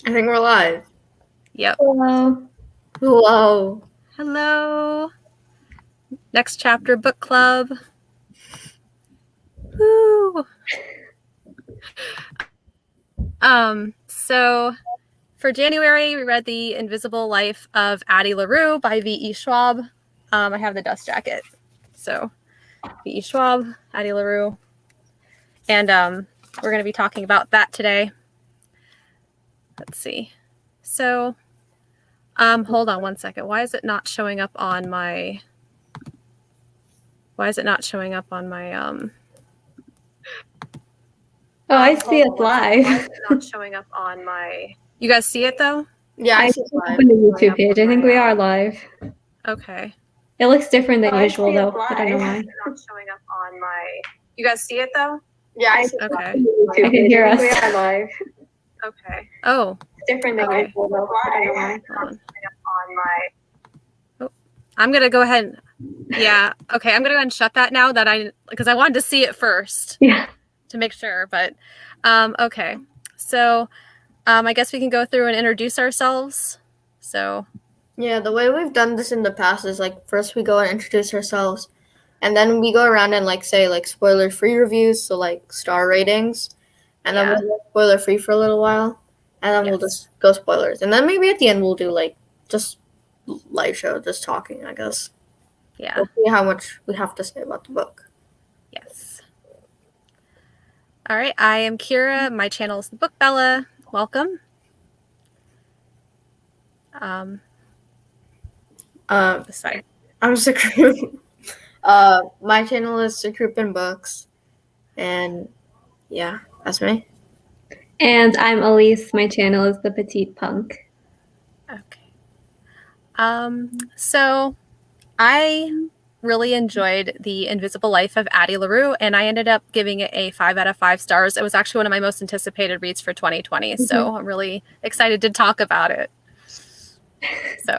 I think we're live. Yep. Hello. Hello. Hello. Next chapter book club. Woo. So for January, we read The Invisible Life of Addie Larue by VE Schwab. I have the dust jacket. So VE Schwab, Addie Larue. And we're going to be talking about that today. Let's see. So hold on one second. Why is it not showing up on my Oh, I see it live. Why is it not showing up on my... You guys see it though? Yeah, I see it live. opened the YouTube page. I think we are live. Okay. It looks different than usual though. I don't know why. It's not showing up on my... You guys see it though? Yeah, I see it Okay. live. I can hear us. We are live. Okay. Oh. It's different than usual though. I don't know why. Hold on. Oh, I'm gonna go ahead. Yeah. Okay. I'm gonna go ahead and shut that now because I wanted to see it first. Yeah. To make sure, but okay. So I guess we can go through and introduce ourselves. So Yeah, the way we've done this in the past is like first we go and introduce ourselves, and then we go around and like say like spoiler-free reviews, so like star ratings, and then we'll go spoiler-free for a little while, and then we'll just go spoilers, and then maybe at the end we'll do like just light show, just talking, I guess. Yeah. We'll see how much we have to say about the book. Yes. All right. I am Kira. My channel is the Book Bella. Welcome. Sorry. I'm Sakrup. My channel is Sakrup Books, and yeah, that's me. And I'm Elise. My channel is The Petite Punk. Okay. So I really enjoyed The Invisible Life of Addie Larue, and I ended up giving it a 5 out of 5 stars. It was actually one of my most anticipated reads for 2020, so I'm really excited to talk about it. So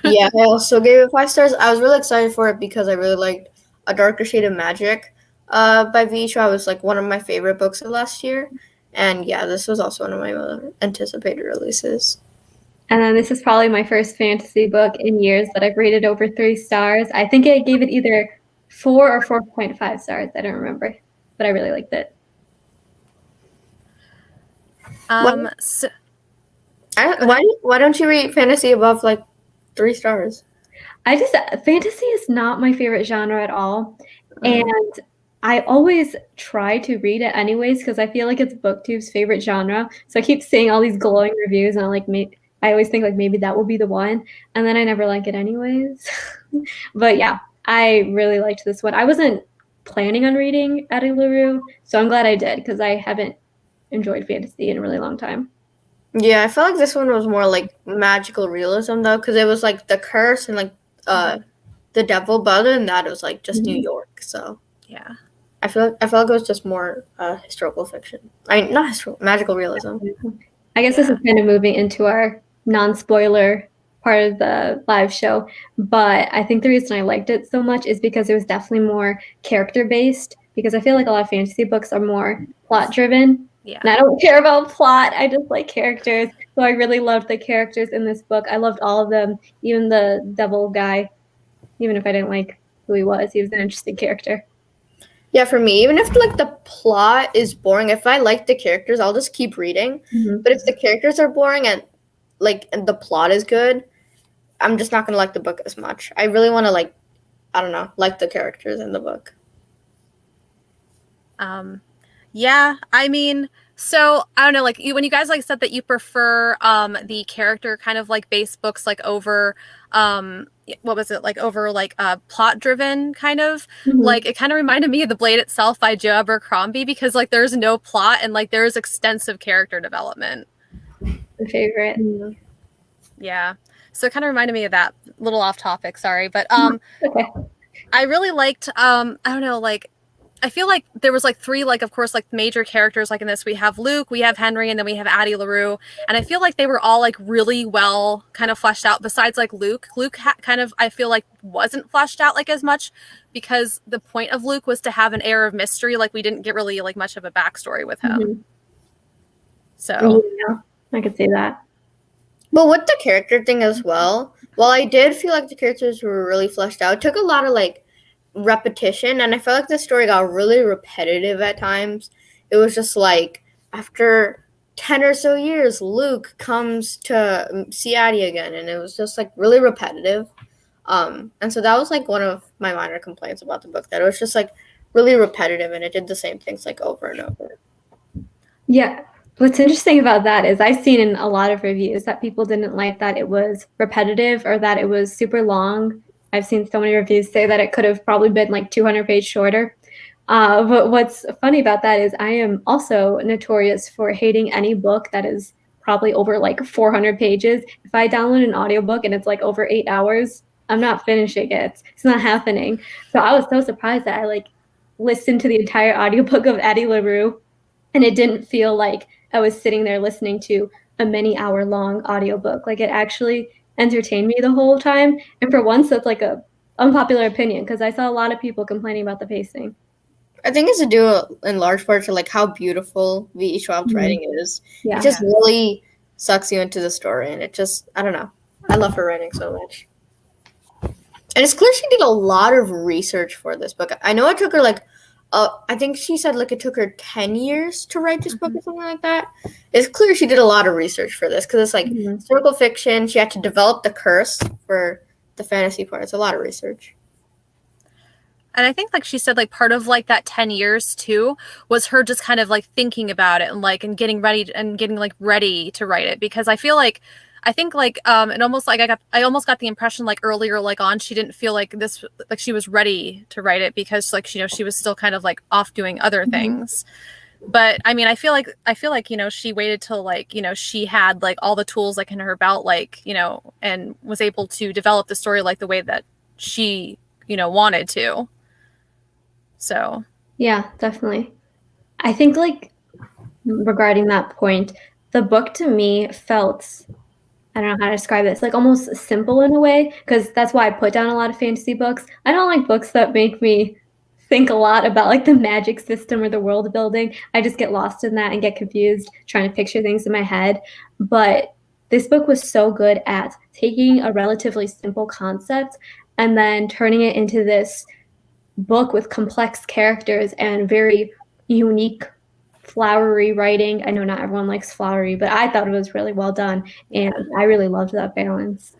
yeah, I also gave it 5 stars. I was really excited for it because I really liked A Darker Shade of Magic by VE Schwab. It was like one of my favorite books of last year, and yeah, this was also one of my anticipated releases. And then this is probably my first fantasy book in years that I've rated over 3 stars. I think I gave it either 4 or 4.5 stars. I don't remember, but I really liked it. Why don't you rate fantasy above like 3 stars? Fantasy is not my favorite genre at all, and I always try to read it anyways because I feel like it's BookTube's favorite genre. So I keep seeing all these glowing reviews, and I always think like maybe that will be the one, and then I never like it anyways. But yeah, I really liked this one. I wasn't planning on reading Addie Larue, so I'm glad I did because I haven't enjoyed fantasy in a really long time. Yeah, I felt like this one was more like magical realism though, because it was like the curse and like the devil, but other than that, it was like just New York. So yeah, I felt like it was just more historical fiction. I mean, not historical, magical realism. I guess this is kind of moving into our non-spoiler part of the live show, but I think the reason I liked it so much is because it was definitely more character-based, because I feel like a lot of fantasy books are more plot-driven. Yeah. And I don't care about plot. I just like characters. So I really loved the characters in this book. I loved all of them, even the devil guy. Even if I didn't like who he was an interesting character. Yeah, for me, even if like the plot is boring, if I like the characters, I'll just keep reading. But if the characters are boring and the plot is good, I'm just not gonna like the book as much. I really want to like the characters in the book. Yeah, I mean, so I don't know, like when you guys like said that you prefer the character kind of like based books like over what was it, like over like plot driven kind of like, it kind of reminded me of The Blade Itself by Joe Abercrombie, because like there's no plot and like there's extensive character development. My favorite. Yeah, so it kind of reminded me of that. Little off topic, sorry, but okay. I really liked I don't know, like I feel like there was like 3, like, of course, like major characters like in this. We have Luke, we have Henry, and then we have Addie Larue. And I feel like they were all like really well kind of fleshed out, besides like Luke. Luke kind of, I feel like, wasn't fleshed out like as much, because the point of Luke was to have an air of mystery. Like we didn't get really like much of a backstory with him. So I could see that. But with the character thing as well, while I did feel like the characters were really fleshed out, it took a lot of like repetition, and I felt like the story got really repetitive at times. It was just like after 10 or so years, Luke comes to see Addie again, and it was just like really repetitive. And so that was like one of my minor complaints about the book, that it was just like really repetitive and it did the same things like over and over. Yeah. What's interesting about that is I've seen in a lot of reviews that people didn't like that it was repetitive or that it was super long. I've seen so many reviews say that it could have probably been like 200 pages shorter. But what's funny about that is I am also notorious for hating any book that is probably over like 400 pages. If I download an audiobook and it's like over 8 hours, I'm not finishing it. It's not happening. So I was so surprised that I like listened to the entire audiobook of Addie Larue, and it didn't feel like I was sitting there listening to a many hour long audiobook. Like it actually entertained me the whole time. And for once, that's like a unpopular opinion because I saw a lot of people complaining about the pacing. I think it's to do in large part to like how beautiful VE Schwab's writing is. Yeah. It just really sucks you into the story, and it just, I don't know. I love her writing so much. And it's clear she did a lot of research for this book. I know it took her like, I think she said like it took her 10 years to write this book or something like that. It's clear she did a lot of research for this because it's like historical fiction. She had to develop the curse for the fantasy part. It's a lot of research. And I think like she said, like part of like that 10 years too was her just kind of like thinking about it and like and getting ready to write it, because I think like it almost like I almost got the impression like earlier like on she didn't feel like this, like she was ready to write it because like she was still kind of like off doing other things. But I mean I feel like she waited till like she had like all the tools like in her belt, like and was able to develop the story like the way that she wanted to. So yeah, definitely. I think like regarding that point, the book to me felt, I don't know how to describe this, like almost simple in a way, because that's why I put down a lot of fantasy books. I don't like books that make me think a lot about like the magic system or the world building. I just get lost in that and get confused trying to picture things in my head. But this book was so good at taking a relatively simple concept and then turning it into this book with complex characters and very unique flowery writing. I know not everyone likes flowery, but I thought it was really well done, and I really loved that balance.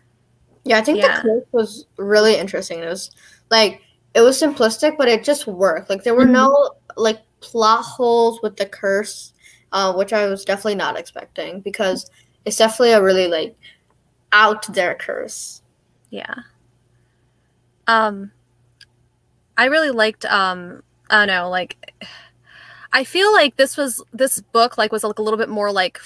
Yeah, I think the curse was really interesting. It was like it was simplistic, but it just worked. Like there were no like plot holes with the curse, which I was definitely not expecting because it's definitely a really like out there curse. Yeah. I really liked I don't know, like I feel like this book like was like a little bit more like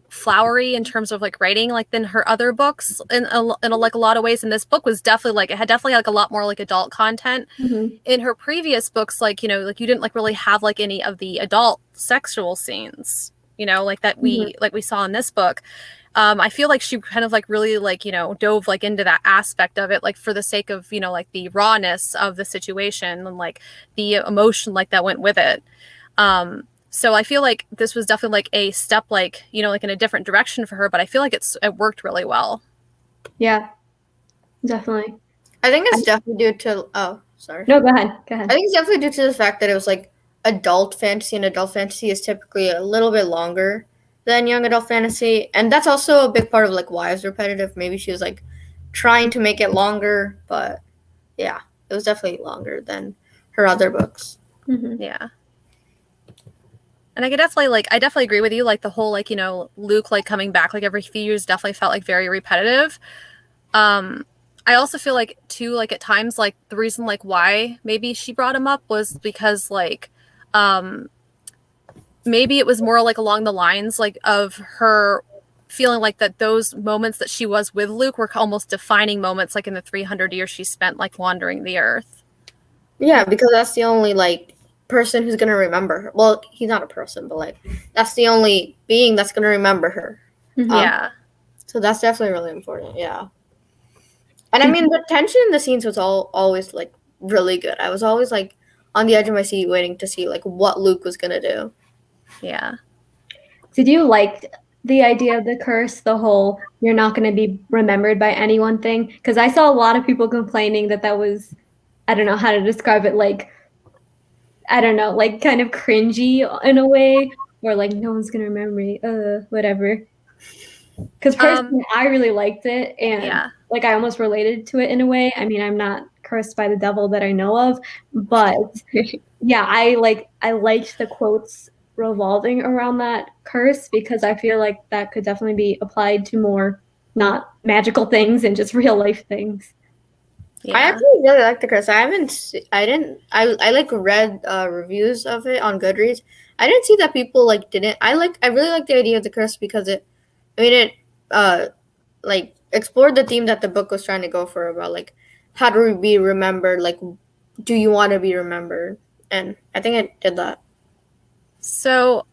flowery in terms of like writing like than her other books in like a lot of ways. And this book was definitely like, it had definitely like a lot more like adult content. In her previous books, like like you didn't like really have like any of the adult sexual scenes, like that we saw in this book. I feel like she kind of like really like dove like into that aspect of it, like for the sake of like the rawness of the situation and like the emotion like that went with it. So I feel like this was definitely like a step like like in a different direction for her, but I feel like it worked really well. Yeah, definitely. I think it's definitely due to No, go ahead. I think it's definitely due to the fact that it was like adult fantasy, and adult fantasy is typically a little bit longer than young adult fantasy, and that's also a big part of like why it's repetitive. Maybe she was like trying to make it longer, but yeah, it was definitely longer than her other books. Yeah. And I definitely agree with you. Like the whole, like, Luke, like coming back, like every few years definitely felt like very repetitive. I also feel like too, like at times, like the reason like why maybe she brought him up was because like, maybe it was more like along the lines like of her feeling like that those moments that she was with Luke were almost defining moments like in the 300 years she spent like wandering the earth. Yeah, because that's the only like person who's gonna remember her. Well, he's not a person, but like that's the only being that's gonna remember her. Yeah. So that's definitely really important. Yeah. And I mean, the tension in the scenes was always like really good. I was always like on the edge of my seat waiting to see like what Luke was gonna do. Yeah. Did you like the idea of the curse, the whole you're not going to be remembered by anyone thing. Because I saw a lot of people complaining that was, I don't know how to describe it, like, I don't know, like kind of cringy in a way, or like no one's going to remember me, whatever. Because personally, I really liked it, and like I almost related to it in a way. I mean, I'm not cursed by the devil that I know of, but yeah, I liked the quotes revolving around that curse because I feel like that could definitely be applied to more not magical things and just real life things. Yeah. I actually really like the curse. I like read reviews of it on Goodreads. I didn't see that people like didn't. I really like the idea of the curse because it like explored the theme that the book was trying to go for about like how do we be remembered, like do you want to be remembered, and I think it did that. So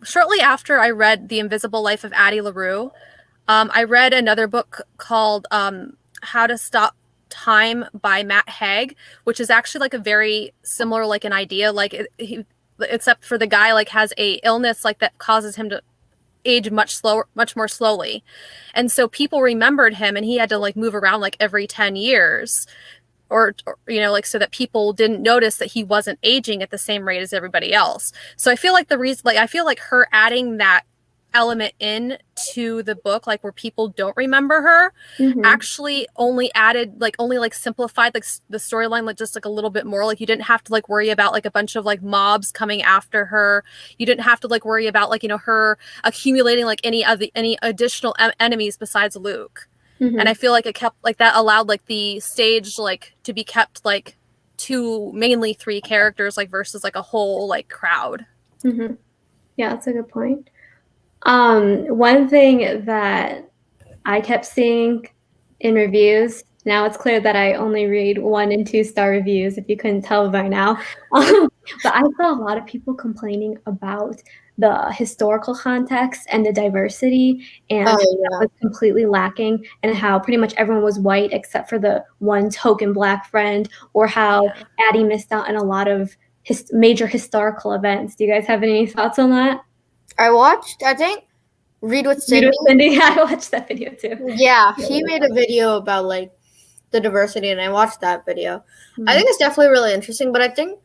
shortly after I read The Invisible Life of Addie Larue, I read another book called How to Stop Time by Matt Haig, which is actually like a very similar like an idea, like except for the guy like has a illness like that causes him to age much more slowly, and so people remembered him and he had to like move around like every 10 years or like so that people didn't notice that he wasn't aging at the same rate as everybody else. So I feel like the reason, like I feel like her adding that element in to the book, like where people don't remember her, actually only simplified like the storyline like just like a little bit more. Like you didn't have to like worry about like a bunch of like mobs coming after her. You didn't have to like worry about like her accumulating like any additional enemies besides Luke. And I feel like it kept like that allowed like the stage like to be kept like to mainly 3 characters like versus like a whole like crowd. Yeah, that's a good point. One thing that I kept seeing in reviews, now it's clear that I only read 1 and 2 star reviews, if you couldn't tell by now. But I saw a lot of people complaining about the historical context and the diversity, and that was completely lacking, and how pretty much everyone was white except for the one token black friend, or how Addie missed out on a lot of major historical events. Do you guys have any thoughts on that? I think Read with Cindy. I watched that video too. Yeah, she made a video about like the diversity, and I watched that video. I think it's definitely really interesting, but I think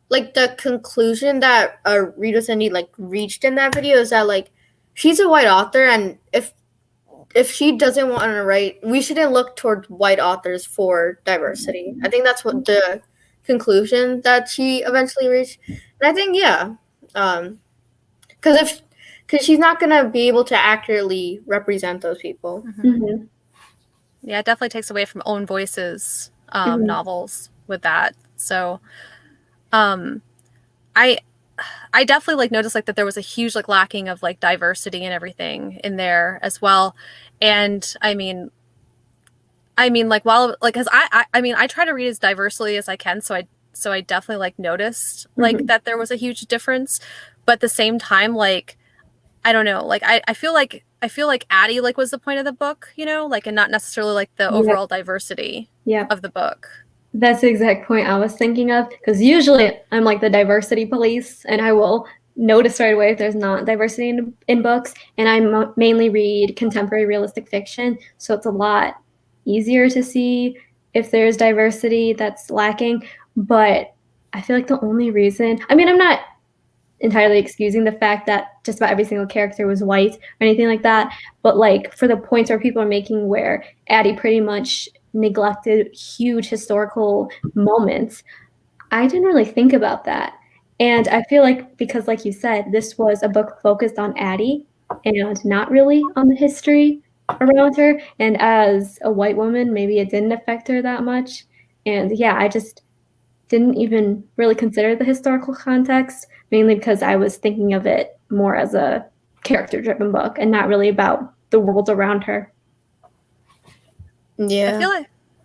like the conclusion that Read with Cindy like reached in that video is that like she's a white author, and if she doesn't want to write, we shouldn't look towards white authors for diversity. I think that's what the conclusion that she eventually reached, and I think because she's not going to be able to accurately represent those people. Yeah, it definitely takes away from Own Voices novels with that. So I definitely like noticed like that there was a huge like lacking of like diversity and everything in there as well. And I mean like while like because I try to read as diversely as I can, so I definitely like noticed like that there was a huge difference, but at the same time like I don't know, like I feel like Addie like was the point of the book, like, and not necessarily like the overall diversity of the book. That's the exact point I was thinking of, because usually I'm like the diversity police, and I will notice right away if there's not diversity in books, and I mainly read contemporary realistic fiction, so it's a lot easier to see if there's diversity that's lacking. But I feel like the only reason, I mean, I'm not entirely excusing the fact that just about every single character was white or anything like that, but like for the points where people are making where Addie pretty much neglected huge historical moments, I didn't really think about that. And I feel like because, like you said, this was a book focused on Addie and not really on the history around her, and as a white woman maybe it didn't affect her that much. And yeah, I just didn't even really consider the historical context, mainly because I was thinking of it more as a character-driven book and not really about the world around her. Yeah.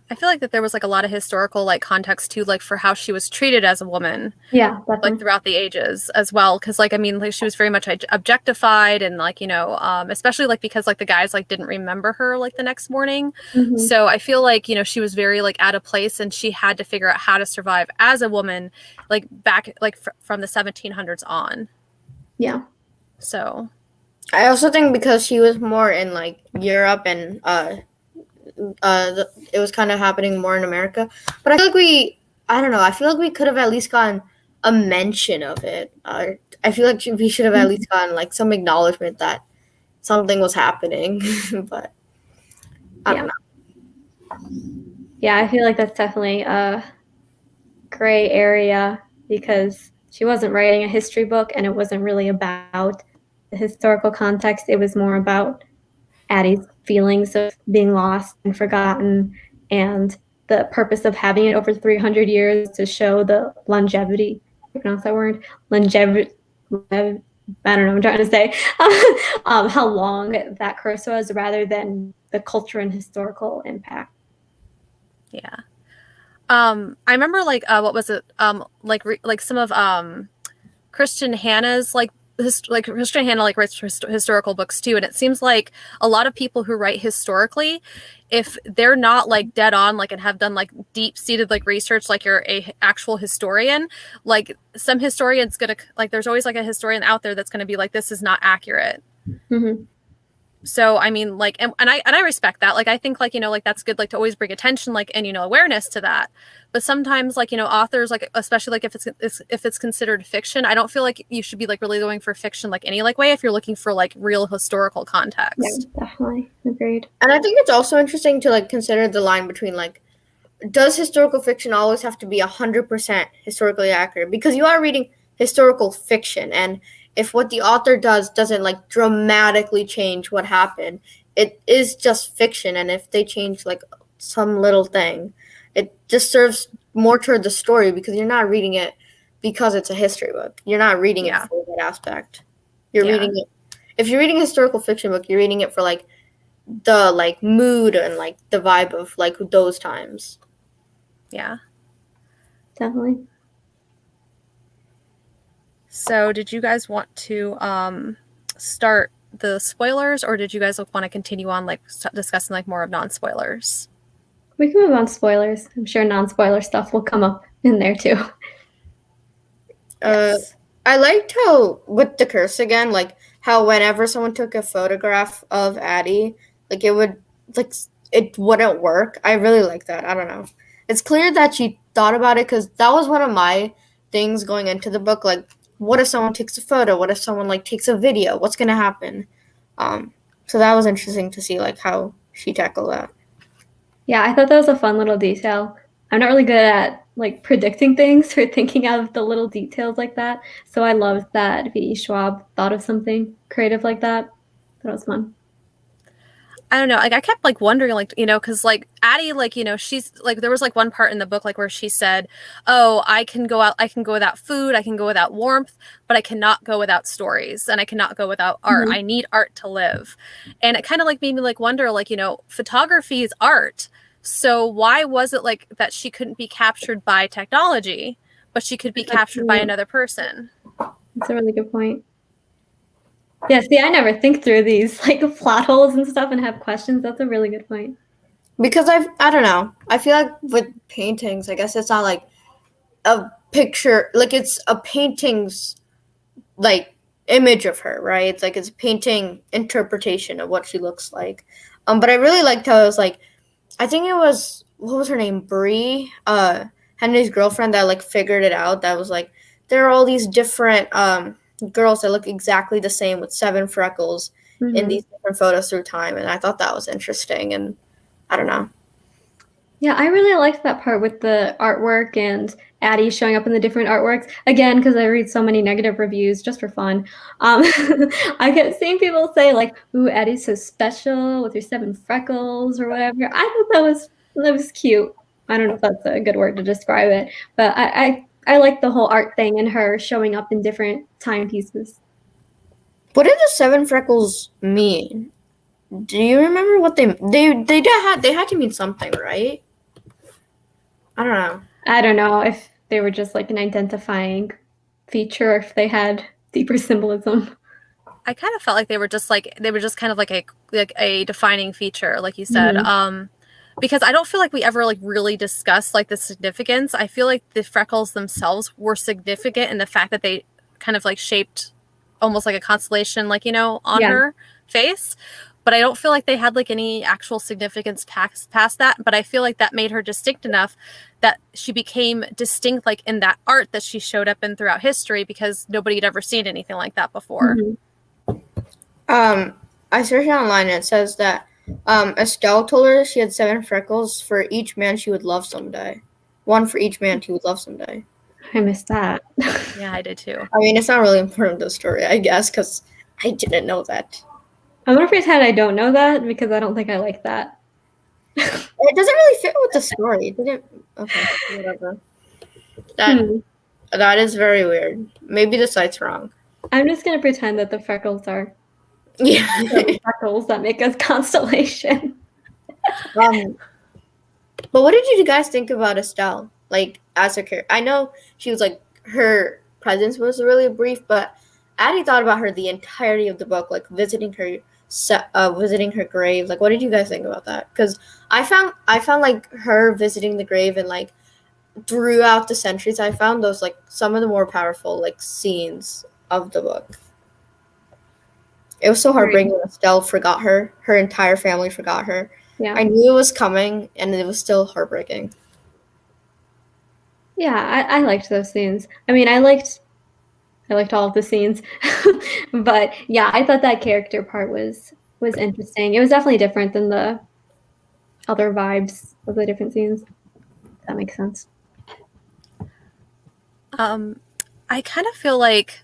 I feel like that there was like a lot of historical like context too, like for how she was treated as a woman. Yeah, definitely. Like throughout the ages as well, because like I mean like she was very much objectified, and like especially like because like the guys like didn't remember her like the next morning. So I feel like she was very like out of place, and she had to figure out how to survive as a woman like back like from the 1700s on. Yeah. So I also think because she was more in like Europe and it was kind of happening more in America. But I feel like I don't know. I feel like we could have at least gotten a mention of it. I feel like we should have at least gotten like some acknowledgement that something was happening. But I don't know. Yeah, I feel like that's definitely a gray area because she wasn't writing a history book and it wasn't really about the historical context. It was more about Addie's feelings of being lost and forgotten and the purpose of having it over 300 years to show the longevity. I pronounce that word? Longevity. I don't know what I'm trying to say. How long that curse was rather than the culture and historical impact. Yeah. I remember like what was it? Like some of Christian Hanna's like Christian Hanna like writes historical books too, and it seems like a lot of people who write historically, if they're not like dead on like and have done like deep seated like research, like you're a actual historian, like some historians gonna like there's always like a historian out there that's gonna be like this is not accurate. Mm-hmm. So I mean, like, and I respect that. Like, I think, like, you know, like that's good, like to always bring attention, like, and you know, awareness to that. But sometimes, like, you know, authors, like, especially like if it's considered fiction, I don't feel like you should be like really going for fiction, like any like way if you're looking for like real historical context. Yeah, definitely agreed. And I think it's also interesting to like consider the line between like, does historical fiction always have to be 100% historically accurate? Because you are reading historical fiction, and if what the author does doesn't like dramatically change what happened, it is just fiction. And if they change like some little thing, it just serves more toward the story because you're not reading it because it's a history book. You're not reading it for that aspect. You're reading it. If you're reading a historical fiction book, you're reading it for like the like mood and like the vibe of like those times. Yeah. Definitely. So did you guys want to start the spoilers, or did you guys want to continue on like discussing like more of non-spoilers? We can move on to spoilers. I'm sure non-spoiler stuff will come up in there too. Yes. I liked how with the curse again, like how whenever someone took a photograph of Addie, like it wouldn't work. I really like that. I don't know. It's clear that she thought about it because that was one of my things going into the book. Like, what if someone takes a photo? What if someone like takes a video? What's gonna happen? So that was interesting to see like how she tackled that. Yeah, I thought that was a fun little detail. I'm not really good at like predicting things or thinking of the little details like that. So I loved that VE Schwab thought of something creative like that. That was fun. I don't know. Like I kept like wondering, like, you know, because like Addie, like, you know, she's like there was like one part in the book like where she said, "Oh, I can go without food, I can go without warmth, but I cannot go without stories, and I cannot go without art. Mm-hmm. I need art to live." And it kind of like made me like wonder, like, you know, photography is art. So why was it like that she couldn't be captured by technology, but she could be captured by another person? That's a really good point. Yeah, see, I never think through these like plot holes and stuff and have questions. That's a really good point. Because I don't know. I feel like with paintings, I guess it's not like a picture, like it's a painting's like image of her, right? It's like it's a painting interpretation of what she looks like. But I really liked how it was like, I think it was, what was her name? Bree, Henry's girlfriend that like figured it out. That was like, there are all these different girls that look exactly the same with 7 freckles in these different photos through time. And I thought that was interesting. And I don't know. Yeah, I really liked that part with the artwork and Addie showing up in the different artworks. Again, because I read so many negative reviews just for fun. I kept seeing people say like, "Ooh, Addie's so special with her 7 freckles" or whatever. I thought that was cute. I don't know if that's a good word to describe it, but I like the whole art thing and her showing up in different timepieces. What did the 7 freckles mean? Do you remember what they had to mean something, right? I don't know. I don't know if they were just like an identifying feature or if they had deeper symbolism. I kind of felt like they were just kind of like a defining feature, like you said. Because I don't feel like we ever like really discussed like the significance. I feel like the freckles themselves were significant in the fact that they kind of like shaped almost like a constellation, like, you know, on Yeah. her face. But I don't feel like they had like any actual significance past that. But I feel like that made her distinct enough that she became distinct, like in that art that she showed up in throughout history, because nobody had ever seen anything like that before. I searched online and it says that Estelle told her she had 7 freckles for each man she would love someday. 1 for each man she would love someday. I missed that. Yeah, I did too. I mean, it's not really important to the story, I guess, because I didn't know that. I'm gonna pretend I don't know that because I don't think I like that. It doesn't really fit with the story. It didn't. Okay, whatever. That is very weird. Maybe the site's wrong. I'm just gonna pretend that the freckles are Yeah. freckles that make us constellation. But what did you guys think about Estelle? Like, as a character, I know she was like, her presence was really brief, but Addie thought about her the entirety of the book, like visiting her grave. Like, what did you guys think about that? Because I found like her visiting the grave and like throughout the centuries, I found those like some of the more powerful like scenes of the book. It was so heartbreaking when Estelle forgot her. Her entire family forgot her. Yeah. I knew it was coming, and it was still heartbreaking. Yeah, I liked those scenes. I mean, I liked all of the scenes, but yeah, I thought that character part was interesting. It was definitely different than the other vibes of the different scenes. If that makes sense. I kind of feel like,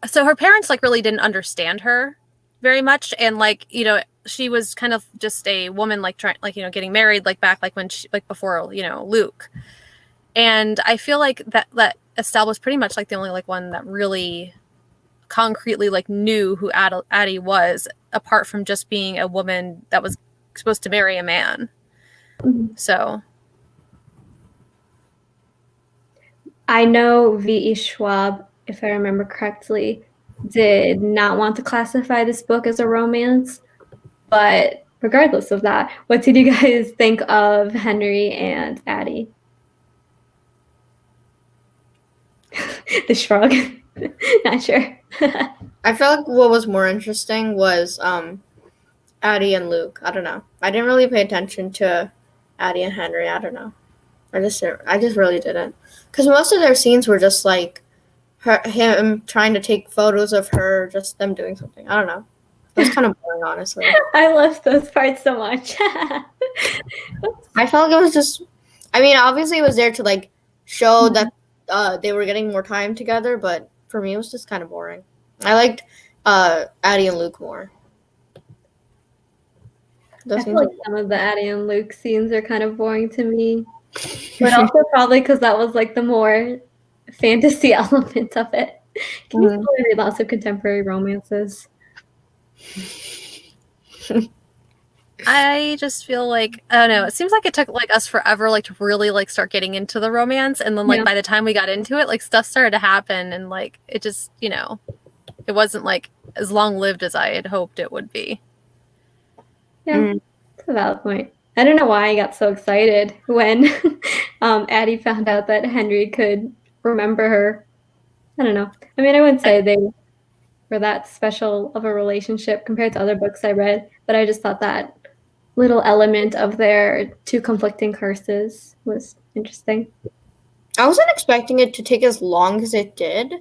so her parents like really didn't understand her very much, and like, you know, she was kind of just a woman like trying, like, you know, getting married like back like when she, like before, you know, Luke. And I feel like that Estelle was pretty much like the only like one that really concretely like knew who Addie was, apart from just being a woman that was supposed to marry a man. So I know VE Schwab, if I remember correctly, did not want to classify this book as a romance. But regardless of that, what did you guys think of Henry and Addie? The shrug. Not sure. I felt like what was more interesting was Addie and Luke. I don't know. I didn't really pay attention to Addie and Henry. I don't know. I just really didn't. Because most of their scenes were just like him trying to take photos of her, just them doing something. I don't know. It was kind of boring, honestly. I love those parts so much. I felt like it was just, I mean, obviously it was there to like show that they were getting more time together, but for me it was just kind of boring. I liked Addie and Luke more. I feel like some of the Addie and Luke scenes are kind of boring to me. But also probably because that was like the more fantasy element of it. Can you still read lots of contemporary romances? I just feel like, I don't know, it seems like it took like us forever like to really like start getting into the romance, and then like by the time we got into it, like stuff started to happen, and like it just, you know, it wasn't like as long lived as I had hoped it would be. Yeah, that's a valid point. I don't know why I got so excited when Addie found out that Henry could remember her. I don't know. I mean, I wouldn't say they were that special of a relationship compared to other books I read, but I just thought that little element of their two conflicting curses was interesting. I wasn't expecting it to take as long as it did,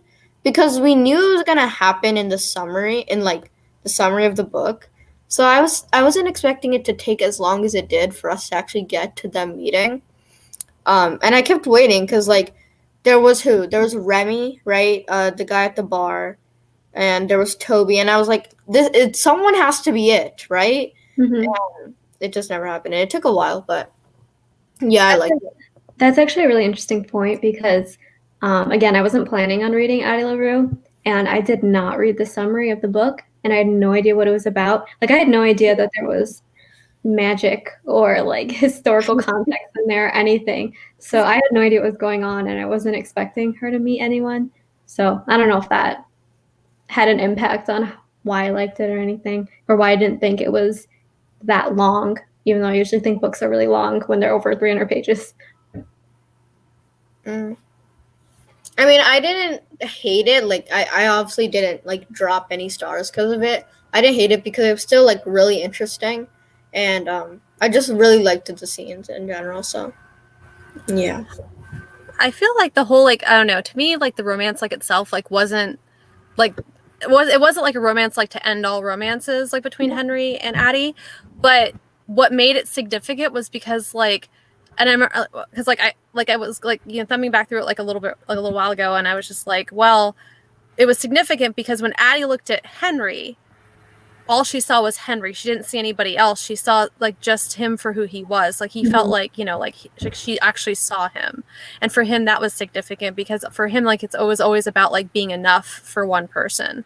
because we knew it was gonna happen in the summary, in like the summary of the book. So I wasn't expecting it to take as long as it did for us to actually get to them meeting. And I kept waiting because like there was Remy, right? The guy at the bar, and there was Toby, and I was like, someone has to be it, right? And it just never happened. And it took a while, but yeah, I liked it. That's actually a really interesting point because, again, I wasn't planning on reading Addie Larue, and I did not read the summary of the book, and I had no idea what it was about. Like, I had no idea that there was magic or like historical context in there or anything. So I had no idea what was going on, and I wasn't expecting her to meet anyone. So I don't know if that had an impact on why I liked it or anything, or why I didn't think it was that long, even though I usually think books are really long when they're over 300 pages. I mean, I didn't hate it. Like, I obviously didn't like drop any stars because of it. I didn't hate it because it was still like really interesting, and I just really liked the scenes in general. So, yeah. I feel like the whole like I don't know. To me, like the romance like itself like wasn't like it wasn't like a romance like to end all romances like between Henry and Addie, but what made it significant was because like, and I remember because I was like thumbing back through it like a little while ago, and I was just like, well, it was significant because when Addie looked at Henry, all she saw was Henry. She didn't see anybody else. She saw like just him for who he was. Like he felt like, like she actually saw him. And for him that was significant because for him like it's always about like being enough for one person.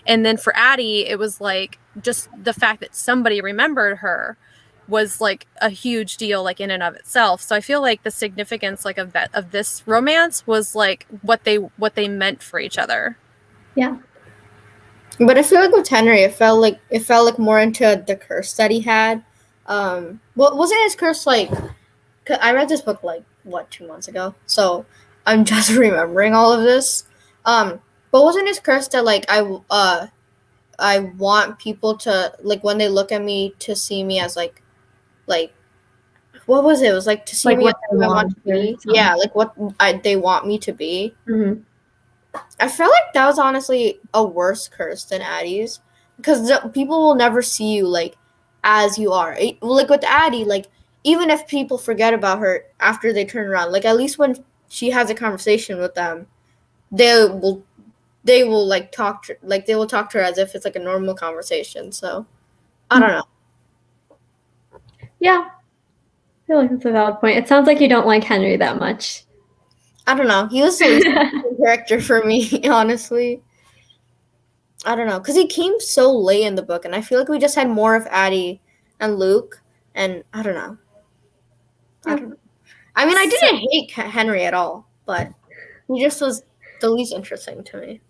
And then for Addie, it was like just the fact that somebody remembered her was like a huge deal like in and of itself. So I feel like the significance like of this romance was like what they meant for each other. Yeah. But I feel like with Henry, it felt like more into the curse that he had. What wasn't his curse like? 'Cause I read this book like 2 months ago, so I'm just remembering all of this. But wasn't his curse that like I want people to like when they look at me to see me as like what was it? It was like to see Like me what as they who I want want to be. or something. Yeah, like what they want me to be. Mhm. I feel like that was honestly a worse curse than Addie's because people will never see you like as you are. Like with Addie, like even if people forget about her after they turn around, like at least when she has a conversation with them, they will like they will talk to her as if it's like a normal conversation. So I don't know. Yeah. I feel like that's a valid point. It sounds like you don't like Henry that much. I don't know. He was the least interesting character for me, honestly. I don't know, because he came so late in the book, and I feel like we just had more of Addie and Luke, and I don't know. I don't know. I mean, I didn't hate Henry at all, but he just was the least interesting to me.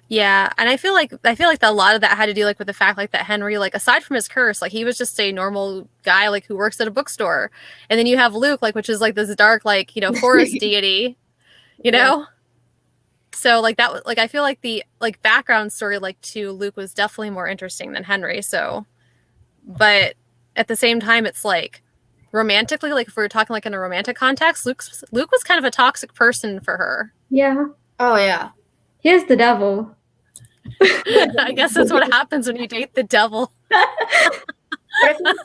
Yeah, and I feel like that a lot of that had to do like with the fact like that Henry like aside from his curse like he was just a normal guy like who works at a bookstore, and then you have Luke like which is like this dark like forest deity, know. So like that was like I feel like the like background story like to Luke was definitely more interesting than Henry. So, but at the same time, it's like romantically like if we were talking like in a romantic context, Luke was kind of a toxic person for her. Yeah. Oh yeah. He is the devil. I guess that's what happens when you date the devil. But I think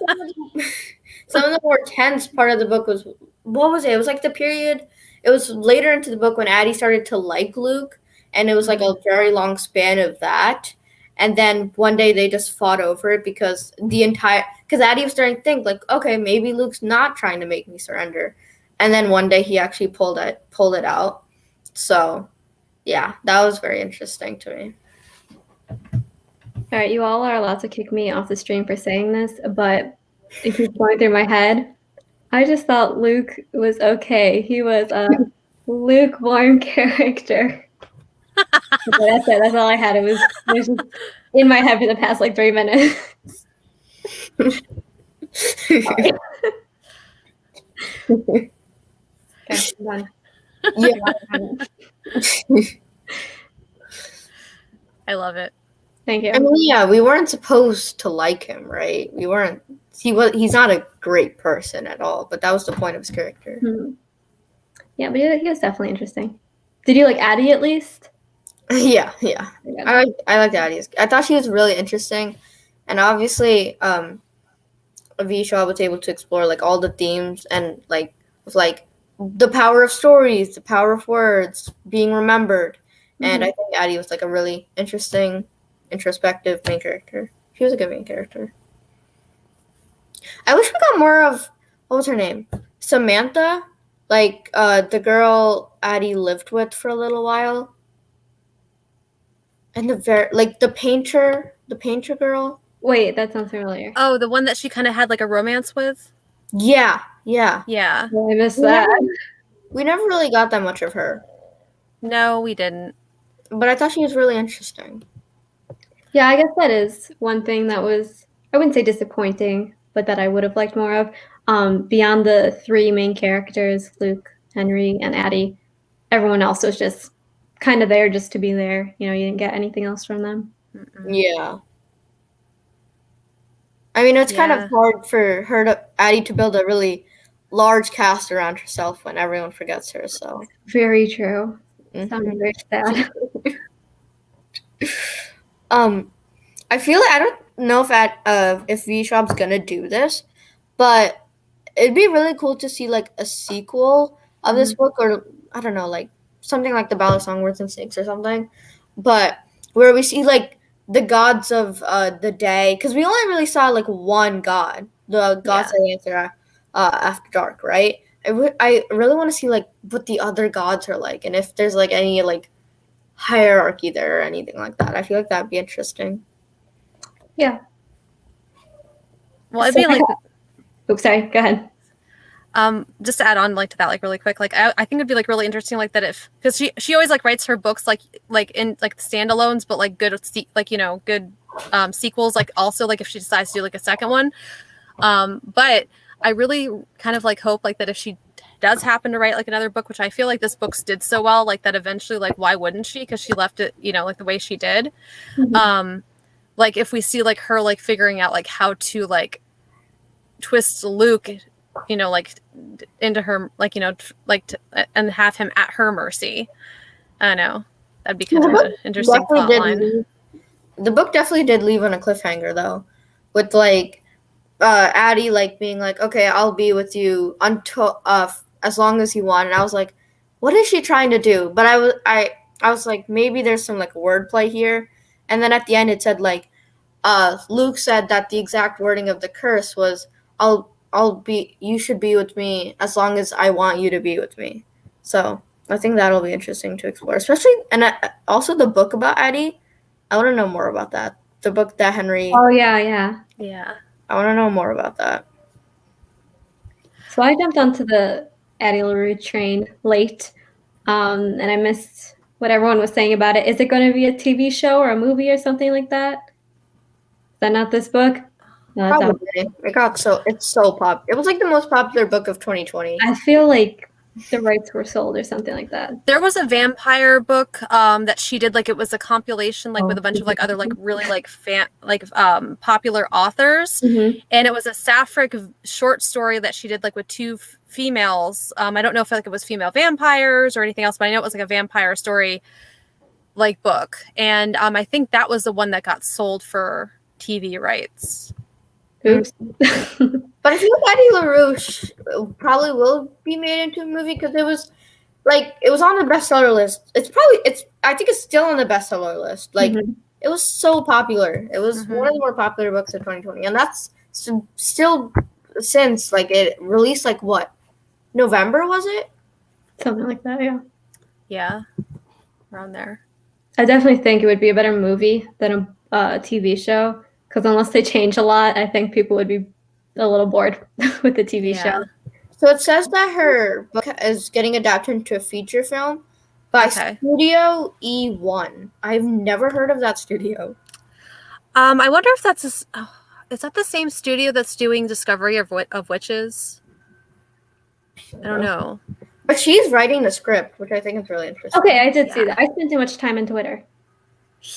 some of the more tense part of the book was what was it? It was like the period. It was later into the book when Addie started to like Luke, and it was like a very long span of that. And then one day they just fought over it because Addie was starting to think like, okay, maybe Luke's not trying to make me surrender. And then one day he actually pulled it out. So, yeah, that was very interesting to me. All right, you all are allowed to kick me off the stream for saying this, but it keeps going through my head. I just thought Luke was okay. He was a lukewarm character. Okay, that's it. That's all I had. It was just in my head for the past like 3 minutes. Okay, I'm done. Yeah. I love it. Thank you. I mean, yeah, we weren't supposed to like him, right? We weren't. He's not a great person at all, but that was the point of his character. Mm-hmm. Yeah, but he was definitely interesting. Did you like Addie at least? Yeah. I liked Addie. I thought she was really interesting, and obviously, VE Schwab was able to explore like all the themes and like the power of stories, the power of words, being remembered, and I think Addie was like a really interesting, introspective main character. She was a good main character. I wish we got more of what was her name, Samantha, like the girl Addie lived with for a little while. And the painter girl. Wait, that sounds familiar. Oh, the one that she kind of had like a romance with? Yeah. Well, I missed that. We never really got that much of her. No, we didn't. But I thought she was really interesting. Yeah, I guess that is one thing that was, I wouldn't say disappointing, but that I would have liked more of. Beyond the 3 main characters, Luke, Henry, and Addie, everyone else was just kind of there just to be there. You didn't get anything else from them. Yeah. I mean, it's kind of hard for Addie to build a really large cast around herself when everyone forgets her. So very true. Mhm. Sounded very sad. I feel like I don't know if VE Schwab's gonna do this, but it'd be really cool to see like a sequel of this book, or I don't know, like something like the Ballad of Songbirds and Snakes or something, but where we see like the gods of the day, because we only really saw like one god, the gods that answer after dark, right? I really want to see like what the other gods are like, and if there's like any like hierarchy there or anything like that. I feel like that'd be interesting. Yeah. Well, it'd be like. Oops, sorry. Go ahead. Just to add on like to that, like really quick, like I think it'd be like really interesting, like that because she always like writes her books like in like standalones, but like good good sequels, like also like if she decides to do like a second one. But I really kind of like hope like that if she does happen to write like another book, which I feel like this book did so well, like that eventually, like why wouldn't she? Because she left it, like the way she did. Like if we see like her like figuring out like how to like twist Luke, like into her, like and have him at her mercy. I don't know. That'd be kind of an interesting plot line. The book definitely did leave on a cliffhanger though, with like Addie like being like, okay, I'll be with you until as long as you want. And I was like, what is she trying to do? But I was like, maybe there's some like wordplay here. And then at the end it said like Luke said that the exact wording of the curse was you should be with me as long as I want you to be with me. So I think that'll be interesting to explore, especially, and also the book about Addie. I want to know more about that. The book that Henry. Oh yeah. I want to know more about that. So I jumped onto the Addie Larue train late, and I missed what everyone was saying about it. Is it going to be a TV show or a movie or something like that? Is that not this book? No, that's Probably. It's so popular. It was like the most popular book of 2020. I feel like the rights were sold or something like that. There was a vampire book that she did, like it was a compilation like with a bunch of like other like really like popular authors, and it was a sapphic short story that she did like with two females. I don't know if like it was female vampires or anything else, but I know it was like a vampire story like book, and I think that was the one that got sold for TV rights. Oops. But I feel like Addie Larue probably will be made into a movie because it was on the bestseller list. I think it's still on the bestseller list. Like it was so popular. It was one of the more popular books of 2020, and that's still since like it released like what, November was it? Something like that, yeah. Yeah, around there. I definitely think it would be a better movie than a TV show. Because unless they change a lot, I think people would be a little bored with the TV show. So it says that her book is getting adapted into a feature film by Studio E1. I've never heard of that studio. I wonder if is that the same studio that's doing Discovery of Witches? I don't know. But she's writing the script, which I think is really interesting. Okay, I did see that. I spent too much time on Twitter.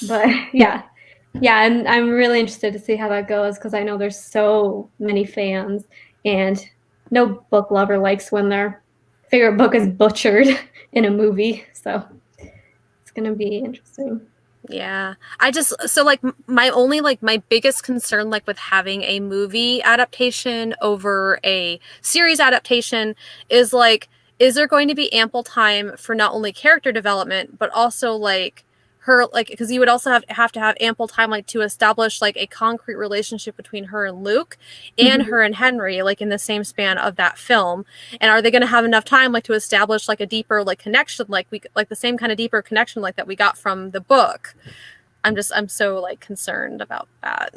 But yeah, and I'm really interested to see how that goes because I know there's so many fans, and no book lover likes when their favorite book is butchered in a movie. So it's gonna be interesting. Yeah, my biggest concern like with having a movie adaptation over a series adaptation is like, is there going to be ample time for not only character development but also like her, like, because you would also have to have ample time like to establish like a concrete relationship between her and Luke and her and Henry, like in the same span of that film. And are they going to have enough time like to establish like a deeper like connection, like the same kind of deeper connection like that we got from the book? I'm so like concerned about that.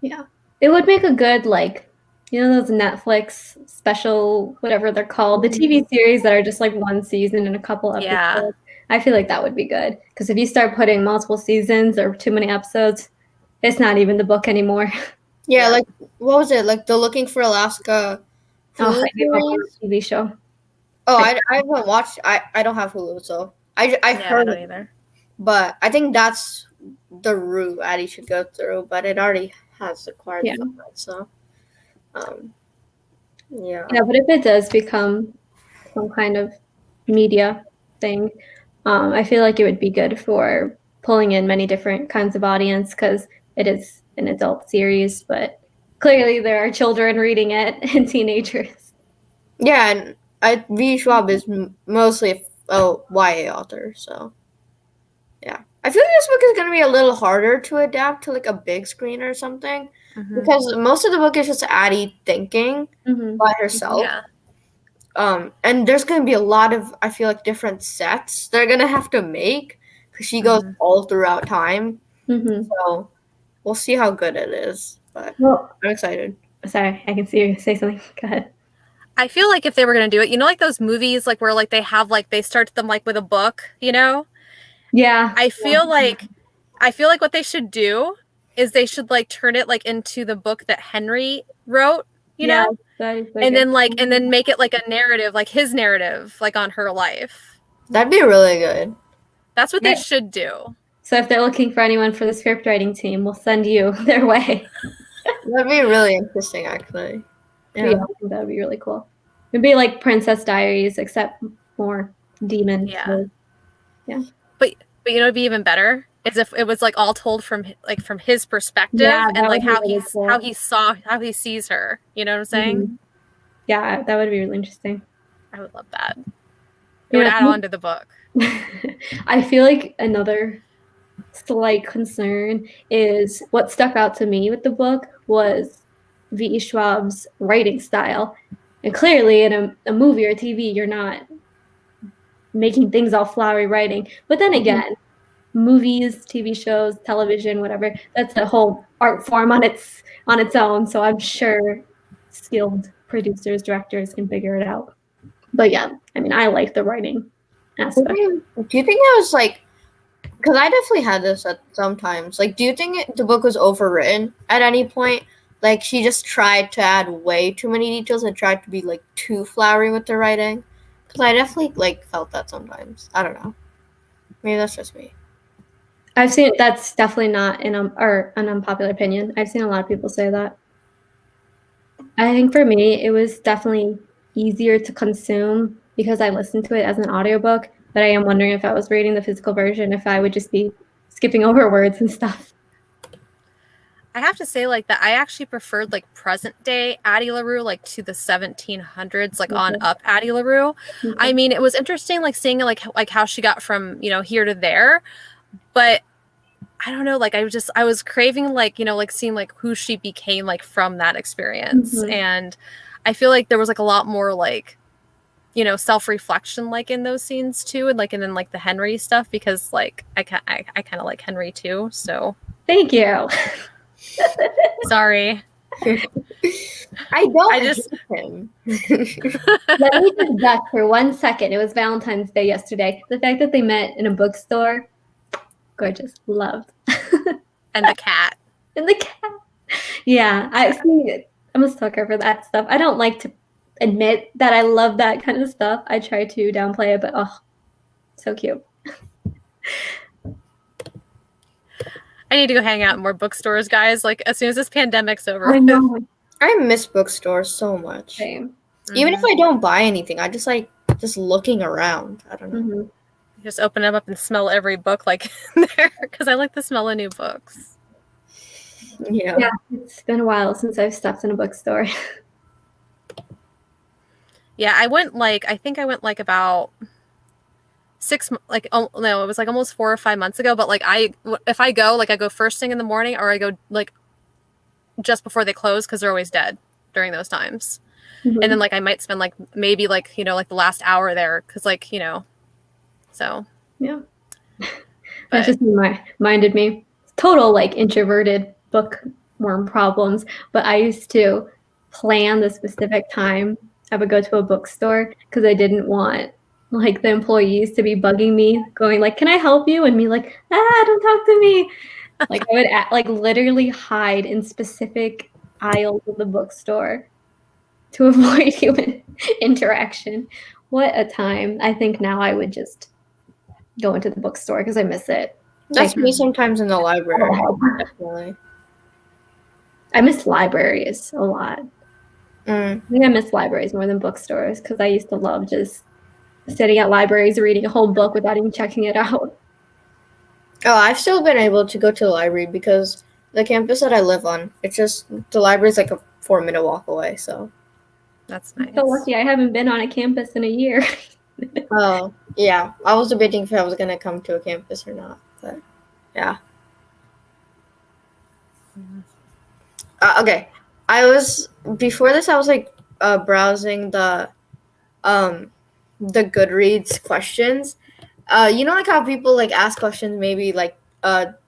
Yeah, it would make a good like, those Netflix special, whatever they're called, the TV series that are just like one season and a couple episodes. Yeah. I feel like that would be good because if you start putting multiple seasons or too many episodes, it's not even the book anymore. Yeah, like what was it? Like the Looking for Alaska TV show. Oh, I haven't watched. I don't have Hulu, so I Yeah, I heard don't it, either. but I think that's the route Addie should go through. But it already has acquired Yeah. film, so yeah. Yeah, but if it does become some kind of media thing, I feel like it would be good for pulling in many different kinds of audience because it is an adult series, but clearly there are children reading it and teenagers. Yeah, and VE Schwab is mostly a YA author, so yeah. I feel like this book is gonna be a little harder to adapt to like a big screen or something because most of the book is just Addie thinking by herself. Yeah. And there's gonna be a lot of I feel like different sets they're gonna have to make because she goes all throughout time. So we'll see how good it is, but Well, I'm excited. sorry, I can see you say something. Go ahead. I feel like if they were going to do it, you know, like those movies, like where like they have like they start them like with a book, you know? Yeah. I feel like what they should do is they should like turn it like into the book that Henry wrote, you know? That is And then make it like a narrative, like his narrative, like on her life. That'd be really good. That's what they should do. So if they're looking for anyone for the script writing team, we'll send you their way. That'd be really interesting, actually. Yeah, I think that would be really cool. It'd be like Princess Diaries, except more demons. Yeah. So, yeah. But you know, it'd be even better is if it was like all told from his perspective and like how he sees her. You know what I'm saying? Yeah, that would be really interesting. I would love that. It would add on to the book. I feel like another slight concern is what stuck out to me with the book was VE Schwab's writing style. And clearly in a movie or TV, you're not making things all flowery writing. But then again, movies, TV shows, television, whatever, that's a whole art form on its own. So I'm sure skilled producers, directors can figure it out. But yeah, I mean, I like the writing aspect. Do you think it was like, because I definitely had this at sometimes, like, do you think the book was overwritten at any point? Like, she just tried to add way too many details and tried to be, like, too flowery with the writing? Because I definitely, like, felt that sometimes. I don't know. Maybe that's just me. I've seen that's definitely not an unpopular opinion. I've seen a lot of people say that. I think for me, it was definitely easier to consume because I listened to it as an audiobook, but I am wondering if I was reading the physical version, if I would just be skipping over words and stuff. I have to say, like, that I actually preferred, like, present day Addie Larue, like, to the 1700s, like, on up Addie Larue. I mean, it was interesting, like, seeing, like how she got from, you know, here to there. But I don't know, like, I was craving, like, you know, like, seeing, like, who she became, like, from that experience. And I feel like there was, like, a lot more, like, you know, self-reflection, like, in those scenes, too. And, like, and then, like, the Henry stuff, because, like, I kind of like Henry, too, so. Thank you. Sorry. I just hate him. Let me just back for 1 second. It was Valentine's Day yesterday. The fact that they met in a bookstore, gorgeous. Loved. And the cat. And the cat. Yeah, I'm a sucker for that stuff. I don't like to admit that I love that kind of stuff. I try to downplay it, but oh, so cute. I need to go hang out in more bookstores, guys. Like, as soon as this pandemic's over. I know. I miss bookstores so much. Same. Even if I don't buy anything, I just like just looking around. I don't know. Just open them up and smell every book, like, there, because I like the smell of new books. Yeah, it's been a while since I've stepped in a bookstore. Yeah, I think I went like about 6, like, oh no, it was like almost 4 or 5 months ago. But like, if I go, like, I go first thing in the morning, or I go like just before they close, because they're always dead during those times. And then, like, I might spend like maybe, like, you know, like the last hour there, because, like, you know, so yeah. That just reminded me. Total, like, introverted bookworm problems. But I used to plan the specific time I would go to a bookstore because I didn't want, like, the employees to be bugging me, going like, "Can I help you?" And me like, "Don't talk to me." Like, I would like literally hide in specific aisles of the bookstore to avoid human interaction, What a time. I think now I would just go into the bookstore because I miss it. That's me sometimes in the library. Definitely. I miss libraries a lot. Mm. I think I miss libraries more than bookstores because I used to love just sitting at libraries reading a whole book without even checking it out. Oh, I've still been able to go to the library because the campus that I live on, it's just the library's like a 4-minute walk away. So. That's nice. I'm so lucky I haven't been on a campus in a year. Oh yeah, I was debating if I was gonna come to a campus or not, but yeah. Okay, I was before this. I was like browsing the Goodreads questions. You know, like how people like ask questions, maybe like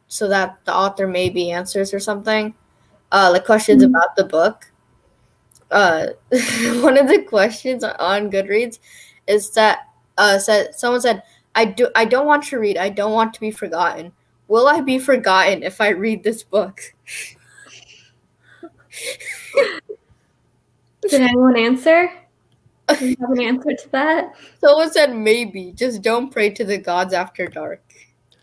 so that the author maybe answers or something. Like questions about the book. One of the questions on Goodreads is that someone said, I don't want to read. I don't want to be forgotten. Will I be forgotten if I read this book? Did anyone answer? Do you have an answer to that? Someone said maybe. Just don't pray to the gods after dark.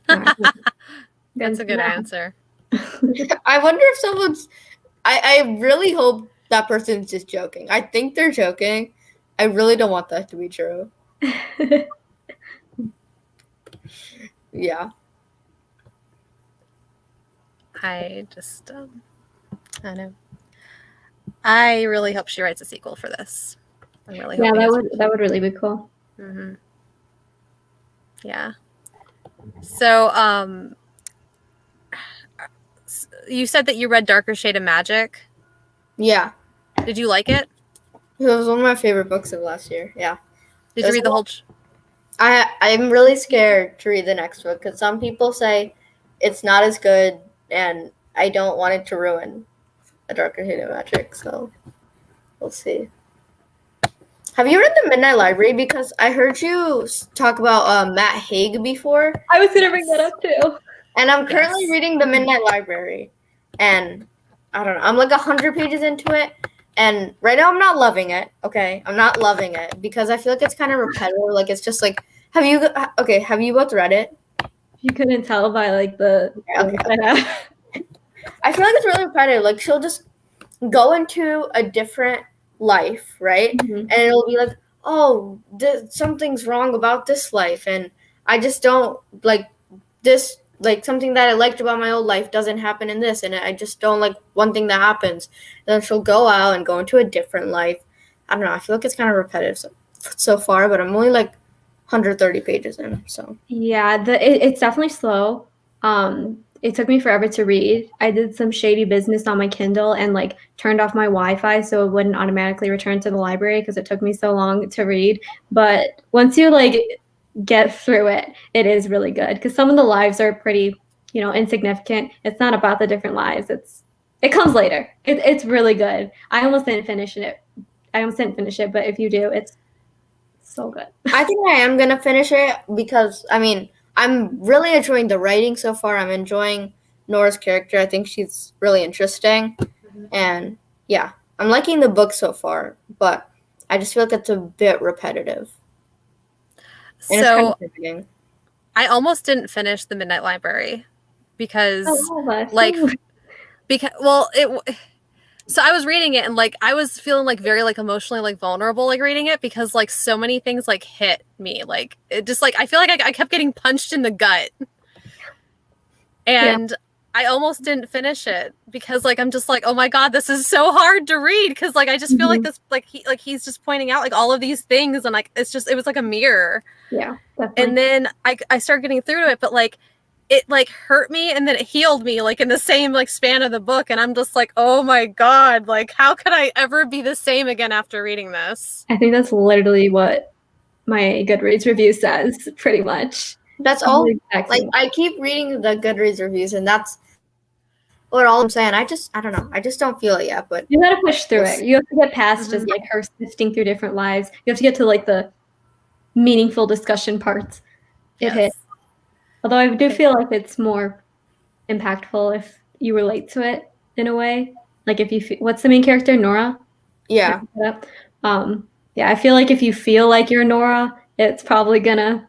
That's a good answer. I wonder if someone's. I really hope that person's just joking. I think they're joking. I really don't want that to be true. Yeah. I just, I know. I really hope she writes a sequel for this. I'm really hoping. Yeah, that would really be cool. Mm-hmm. Yeah. So, you said that you read Darker Shade of Magic. Yeah. Did you like it? It was one of my favorite books of last year. Yeah. Did you read the whole? I'm really scared to read the next book because some people say it's not as good, and I don't want it to ruin A Darker Shade of Magic. So we'll see. Have you read The Midnight Library? Because I heard you talk about Matt Haig before. I was gonna bring that up too. And I'm currently reading The Midnight Library, and I don't know. I'm like 100 pages into it, and right now I'm not loving it. Okay, I'm not loving it because I feel like it's kind of repetitive. Like it's just like, have you both read it? You couldn't tell by like the. Okay. I feel like it's really repetitive. Like she'll just go into a different life, right? Mm-hmm. And it'll be like, oh, something's wrong about this life, and I just don't like this. Like something that I liked about my old life doesn't happen in this, and I just don't like one thing that happens. Then she'll go out and go into a different life. I don't know. I feel like it's kind of repetitive so far, but I'm only like 130 pages in. So yeah, it's definitely slow. It took me forever to read. I did some shady business on my Kindle and like turned off my Wi-Fi so it wouldn't automatically return to the library because it took me so long to read. But once you like get through it, it is really good because some of the lives are pretty, insignificant. It's not about the different lives. It comes later. It's really good. I almost didn't finish it, but if you do, it's so good. I think I am gonna finish it because I'm really enjoying the writing so far. I'm enjoying Nora's character. I think she's really interesting, and yeah, I'm liking the book so far. But I just feel like it's a bit repetitive. And so I almost didn't finish The Midnight Library because so I was reading it and like I was feeling like very like emotionally like vulnerable like reading it because like so many things like hit me. Like it just like I feel like I kept getting punched in the gut. And I almost didn't finish it because like I'm just like, oh my God, this is so hard to read because like I just feel like this he's just pointing out like all of these things and like it was like a mirror. Yeah, definitely. And then I started getting through to it, but like it like hurt me and then it healed me like in the same like span of the book, and I'm just like, oh my God, like how could I ever be the same again after reading this? I think that's literally what my Goodreads review says, pretty much. That's all. Like I keep reading the Goodreads reviews, and that's what all I'm saying. I don't know. I just don't feel it yet. But you gotta push through it. You have to get past just like her sifting through different lives. You have to get to like the meaningful discussion parts. It hits. Although I do feel like it's more impactful if you relate to it in a way. Like if you what's the main character, Nora? Yeah. Yeah, I feel like if you feel like you're Nora, it's probably gonna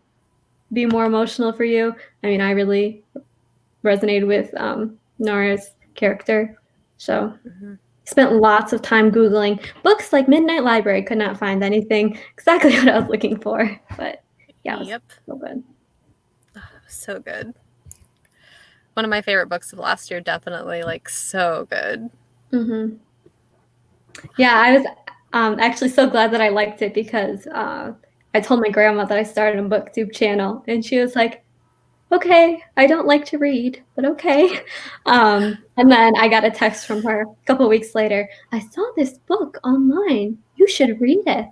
be more emotional for you. I mean, I really resonated with Nora's character. So spent lots of time Googling books like Midnight Library. Could not find anything exactly what I was looking for. But yeah, it was Yep. so good. So good. One of my favorite books of last year, definitely, like, so good. Mm-hmm. Yeah, I was actually so glad that I liked it because I told my grandma that I started a booktube channel, and she was like, okay, I don't like to read, but okay. And then I got a text from her a couple weeks later. I saw this book online. You should read it.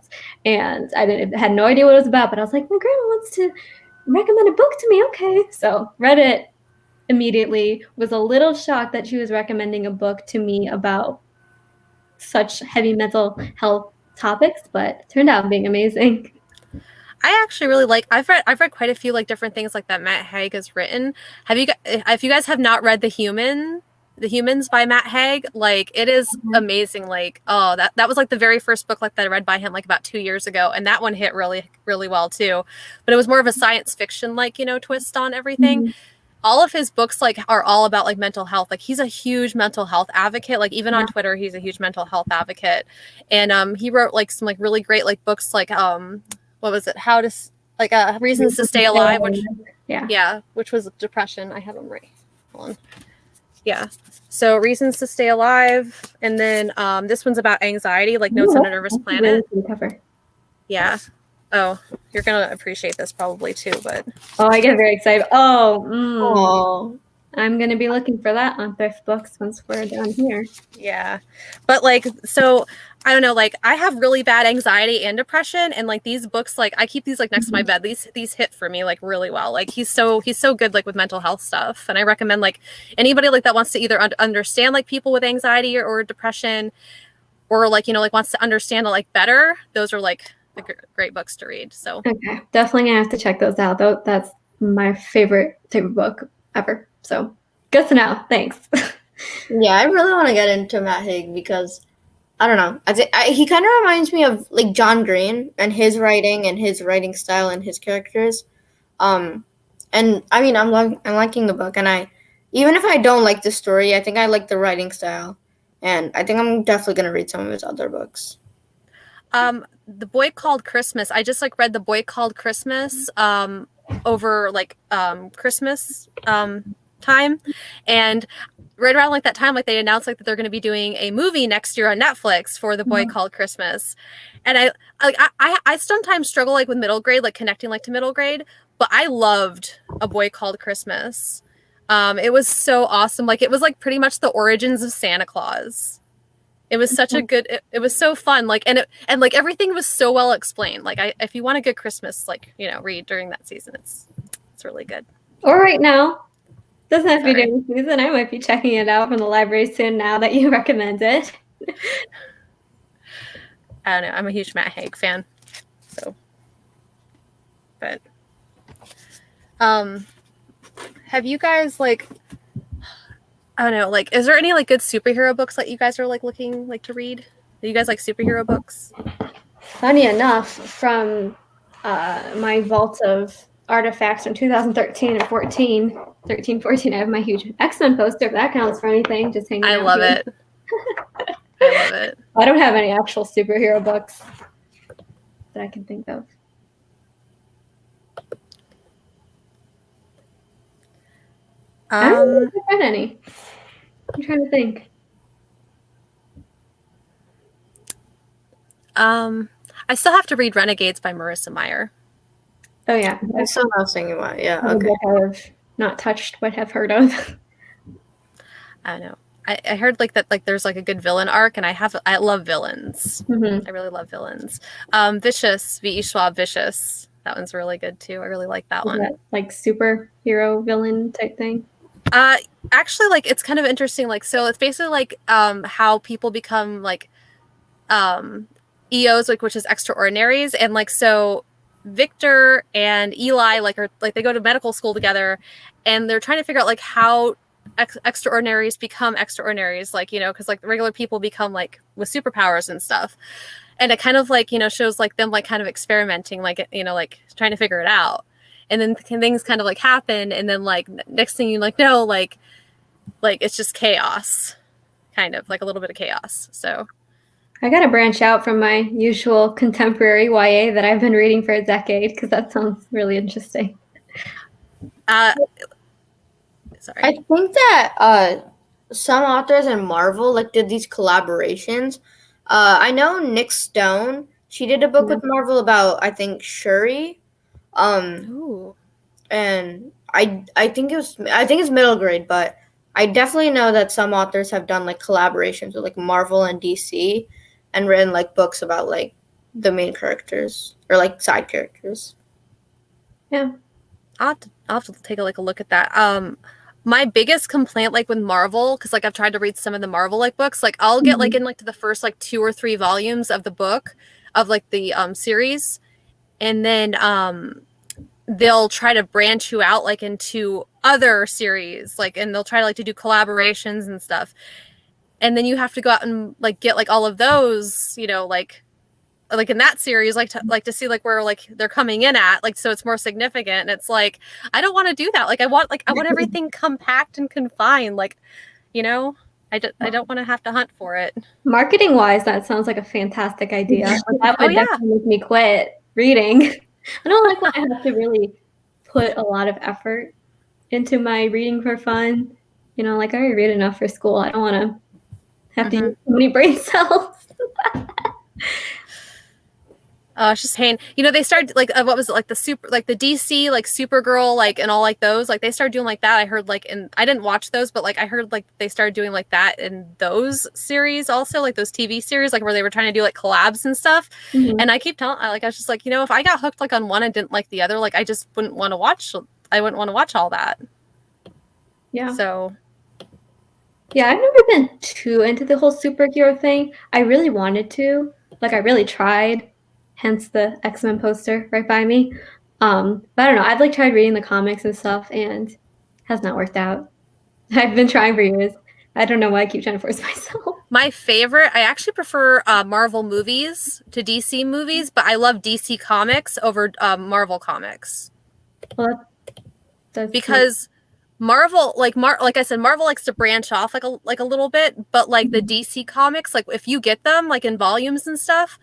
And had no idea what it was about, but I was like, my grandma wants to recommend a book to me. Okay. So read it immediately. Was a little shocked that she was recommending a book to me about such heavy mental health topics, but turned out being amazing. I actually really like. I've read quite a few like different things like that Matt Haig has written. If you guys have not read The Humans by Matt Haig, like it is amazing. Like that was like the very first book like that I read by him like about 2 years ago, and that one hit really really well too. But it was more of a science fiction like twist on everything. Mm-hmm. All of his books like are all about like mental health. Like he's a huge mental health advocate. Like even on Twitter, he's a huge mental health advocate, and he wrote like some like really great like books like what was it? How to like Reasons to Stay Alive, which which was depression. I have them right. Hold on. Yeah. So Reasons to Stay Alive, and then this one's about anxiety, like Notes on a Nervous Planet. Cover. Yeah. Oh, you're gonna appreciate this probably too, but I get very excited. I'm gonna be looking for that on Thrift Books once we're down here. Yeah, but like, so I don't know, like I have really bad anxiety and depression, and like these books, like I keep these like next to my bed. These hit for me like really well. Like he's so good like with mental health stuff, and I recommend like anybody like that wants to either understand like people with anxiety or depression, or like like wants to understand it like better. Those are like the great books to read. So okay, definitely gonna have to check those out. Though that's my favorite type of book ever. So good to know. Thanks. Yeah, I really want to get into Matt Haig because I don't know. He kind of reminds me of like John Green and his writing style and his characters. And I mean, I'm liking the book, and even if I don't like the story, I think I like the writing style, and I think I'm definitely gonna read some of his other books. The Boy Called Christmas. I just like read The Boy Called Christmas over like Christmas time, and right around like that time, like they announced like that they're going to be doing a movie next year on Netflix for The Boy Called Christmas, and I sometimes struggle like with middle grade, like connecting like to middle grade, but I loved A Boy Called Christmas. It was so awesome. Like it was like pretty much the origins of Santa Claus. It was such a good. It was so fun. Like and like everything was so well explained. Like if you want a good Christmas, like read during that season, it's really good. Or right now. Doesn't have to be during the season. I might be checking it out from the library soon now that you recommend it. I don't know. I'm a huge Matt Haig fan. So, but have you guys like I don't know, like is there any like good superhero books that you guys are like looking like to read? Do you guys like superhero books? Funny enough, from my vault of artifacts from 2013 and 14, I have my huge X-Men poster, if that counts for anything. Just hanging out. I love it. I love it. I don't have any actual superhero books that I can think of. I don't know if I've read any. I'm trying to think. I still have to read Renegades by Marissa Meyer. Oh yeah, I'm still not thinking about it. Yeah, okay. I have not touched but have heard of. I don't know. I heard like that like there's like a good villain arc, and I love villains. I really love villains. Vicious, VE Schwab Vicious. That one's really good too. I really like that one. That, like superhero villain type thing. Actually, like it's kind of interesting. Like so, it's basically like how people become like EOs, like which is extraordinaries, and like so Victor and Eli like are like they go to medical school together, and they're trying to figure out like how extraordinaries become extraordinaries, like, you know, because like regular people become like with superpowers and stuff. And it kind of like, you know, shows like them like kind of experimenting, like, you know, like trying to figure it out. And then things kind of like happen, and then like next thing you like know, like it's just chaos, kind of like a little bit of chaos. So I gotta branch out from my usual contemporary YA that I've been reading for a decade, because that sounds really interesting. sorry. I think that some authors in Marvel like did these collaborations. I know Nick Stone. She did a book with Marvel about, I think, Shuri. Ooh. And I think it's middle grade, but I definitely know that some authors have done like collaborations with like Marvel and DC and written like books about like the main characters or like side characters. Yeah. I'll have to take a look at that. My biggest complaint like with Marvel, because like I've tried to read some of the Marvel like books, like I'll get like in like to the first like 2 or 3 volumes of the book of like the series, and then they'll try to branch you out like into other series, like, and they'll try to like to do collaborations and stuff, and then you have to go out and like get like all of those, you know, like in that series, like to see like where like they're coming in at, like, so it's more significant. And it's like, I don't want to do that. Like I want everything compact and confined, like, you know, I don't want to have to hunt for it. Marketing wise, that sounds like a fantastic idea. That would Oh, yeah. definitely make me quit reading. I don't like when I have to really put a lot of effort into my reading for fun. You know, like I already read enough for school. I don't want to have to use so many brain cells. It's just pain. You know, they started like what was it, like the DC like Supergirl, like, and all like those, like they started doing like that. I heard like, and I didn't watch those, but like I heard like they started doing like that in those series also, like those TV series, like where they were trying to do like collabs and stuff. And I keep telling, like I was just like, you know, if I got hooked like on one and didn't like the other, like I just wouldn't want to watch. I wouldn't want to watch all that. Yeah. So. Yeah, I've never been too into the whole superhero thing. I really wanted to, like I really tried. Hence the X-Men poster right by me. But I don't know. I've like tried reading the comics and stuff, and has not worked out. I've been trying for years. I don't know why I keep trying to force myself. My favorite, I actually prefer Marvel movies to DC movies, but I love DC comics over Marvel comics. Well, that's because Marvel, like I said, Marvel likes to branch off like a little bit, but like the DC comics, like if you get them like in volumes and stuff,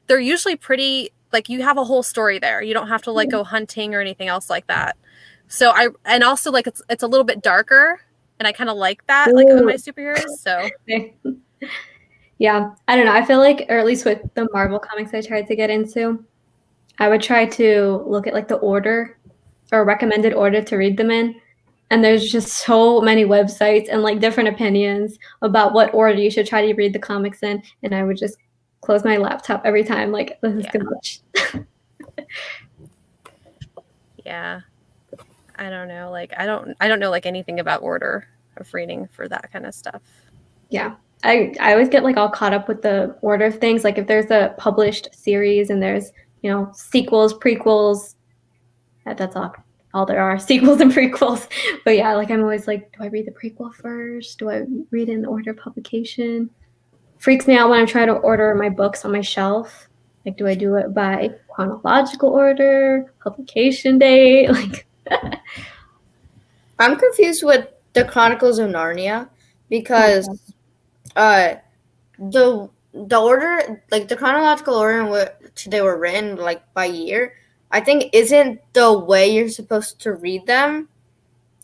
they're usually pretty, like you have a whole story there. You don't have to like go hunting or anything else like that. So and also like it's a little bit darker, and I kind of like that, like in my superheroes. So yeah, I don't know. I feel like, or at least with the Marvel comics I tried to get into, I would try to look at like the order or recommended order to read them in. And there's just so many websites and like different opinions about what order you should try to read the comics in. And I would just close my laptop every time, like, this is too much. Yeah. I don't know. Like, I don't know like anything about order of reading for that kind of stuff. Yeah. I always get like all caught up with the order of things. Like if there's a published series and there's, you know, sequels, prequels, that's all there are, sequels and prequels. But yeah, like I'm always like, do I read the prequel first? Do I read in the order of publication? Freaks me out when I'm trying to order my books on my shelf. Like, do I do it by chronological order, publication date? Like, I'm confused with the Chronicles of Narnia because the order, like the chronological order in which they were written, like by year, I think isn't the way you're supposed to read them.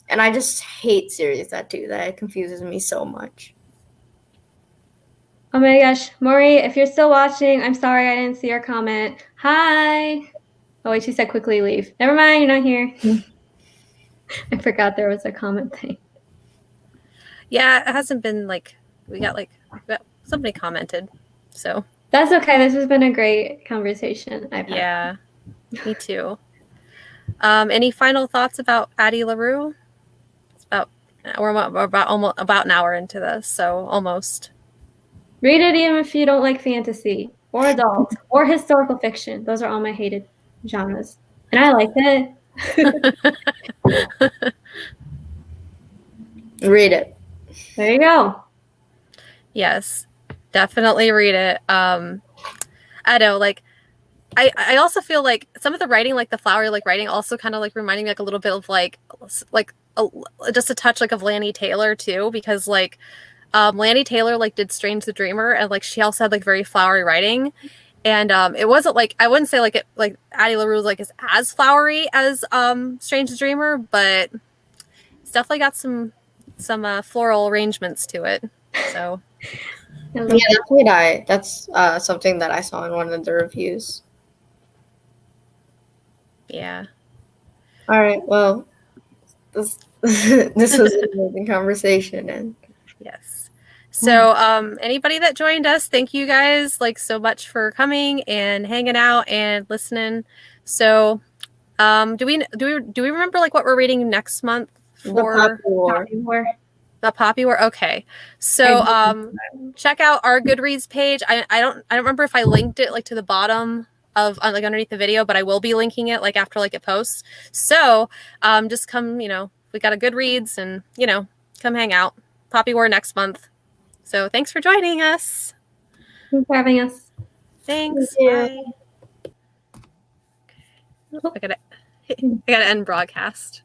And I just hate series that do that. It confuses me so much. oh my gosh, Maury, if you're still watching, I'm sorry I didn't see your comment. Hi. Oh wait, she said quickly leave. Never mind, you're not here. I forgot there was a comment thing. Yeah, it hasn't been like we got somebody commented, so that's okay. This has been a great conversation. Yeah, me too. Any final thoughts about Addie Larue? It's we're about an hour into this, so almost. Read it even if you don't like fantasy or adult or historical fiction. Those are all my hated genres, and I like it. Read it. There you go. Yes, definitely read it. I know, like, I also feel like some of the writing, like the flowery like writing, also kind of like reminding me like a little bit of like just a touch like of Lanny Taylor too, because like Lanny Taylor like did Strange the Dreamer, and like she also had like very flowery writing, and it wasn't like, I wouldn't say like it like Addie Larue like is as flowery as Strange the Dreamer, but it's definitely got some floral arrangements to it. So Yeah, that's something that I saw in one of the reviews. yeah. All right. Well, this this was an amazing conversation, and Yes. So anybody that joined us, thank you guys like so much for coming and hanging out and listening. So do we remember like what we're reading next month the for Poppy War. the Poppy War? Okay. So check out our Goodreads page. I don't remember if I linked it like to the bottom of like underneath the video, but I will be linking it like after like it posts. So just come, we got a Goodreads, and come hang out. Poppy War next month. So thanks for joining us. Thanks for having us. Thanks. Thank Bye. I gotta end broadcast.